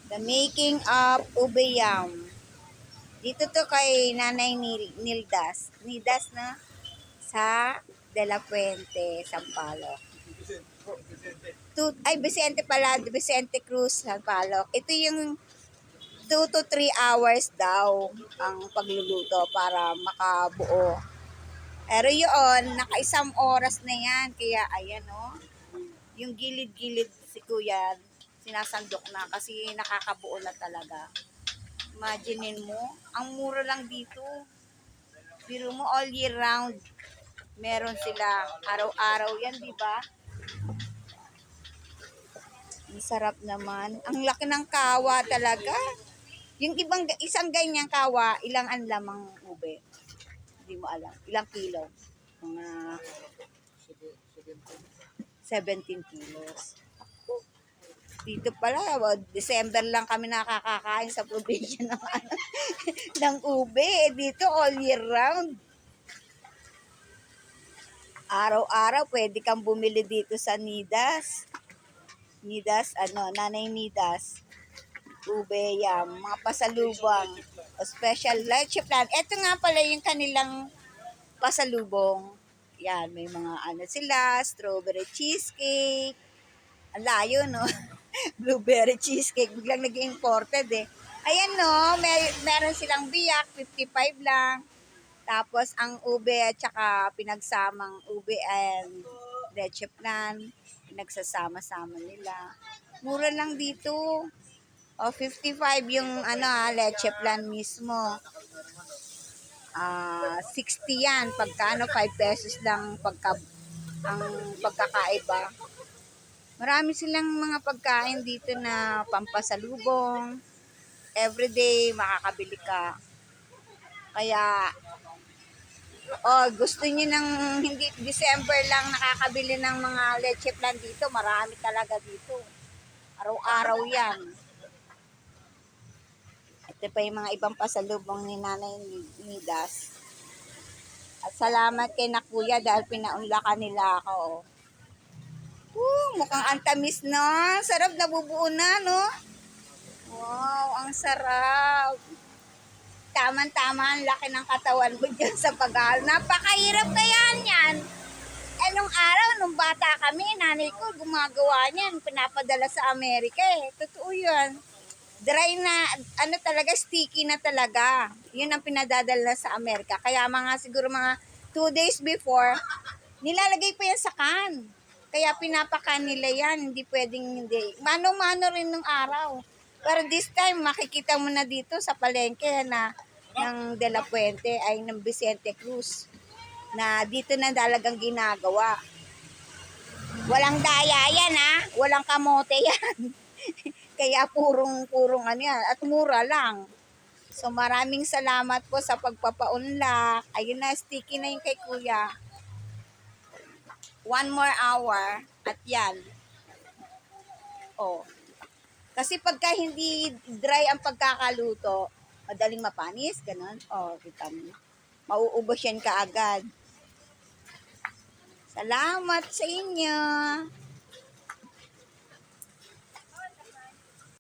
The making of ube yam. Dito to kay Nanay Nildas. Nildas na sa De La Puente, Sampaloc. Vicente pala, Vicente Cruz, Sampaloc. Ito yung 2 to 3 hours daw ang pagluluto para makabuo. Pero yun, naka-isang oras na yan. Kaya ayan oh, yung gilid-gilid si kuya, sinasandok na kasi nakakabuo na talaga. Imaginein mo, ang mura lang dito. Biro mo all year round. Meron sila araw-araw yan, di ba? Ang sarap naman. Ang laki ng kawa talaga. Yung ibang isang ganyang kawa, ilang ang lamang ube? Hindi mo alam. Ilang kilo? Mga 17 kilos. Dito pala, December lang kami nakakakain sa probinsya ng, ng ube. Dito all year round. Araw-araw pwede kang bumili dito sa Nidas. Nanay Nidas. Ube yam, mga pasalubong. Special leche plan. Ito nga pala yung kanilang pasalubong. Yan, may mga sila, strawberry cheesecake. Ang layo, no? Blueberry cheesecake. Biglang naging imported eh. Ayan, no? Meron silang biyak, 55 lang. Tapos, ang ube at saka pinagsamang ube and leche plan. Pinagsasama-sama nila. Mura lang dito. O, 55 yung leche plan mismo. 60 yan. Pagka 5 pesos lang ang pagkakaiba. Marami silang mga pagkain dito na pampasalubong. Everyday makakabili ka. Kaya, gusto niyo ng hindi December lang nakakabili ng mga leche plan dito. Marami talaga dito. Araw-araw yan. Ito pa yung mga ibang pasalubong ni Nanay Nidas. At salamat kay na kuya dahil pinaunlakan nila ako. Mukhang antamis na. Sarap, nabubuo na, no? Wow, ang sarap. Tama-tama ang laki ng katawan mo dyan sa pag-aaral. Napakahirap kaya niyan. Nung araw, nung bata kami, nanay ko gumagawa niyan. Pinapadala sa Amerika eh. Totoo yun. Dry na, talaga, sticky na talaga. Yun ang pinadadala sa Amerika. Kaya siguro mga 2 days before, nilalagay pa yan sa can. Kaya pinapakan nila yan, hindi pwedeng hindi. Mano-mano rin nung araw. Pero this time, makikita mo na dito sa palengke na ng De La Puente ay ng Vicente Cruz na dito na talagang ginagawa. Walang daya yan walang kamote yan. Kaya purong yan at mura lang. So maraming salamat po sa pagpapaunlak. Ayun na, sticky na yung kay kuya. 1 more hour at yan. Kasi pagka hindi dry ang pagkakaluto, madaling mapanis, ganun. Kita mo. Mauubos yan kaagad. Salamat sa inyo.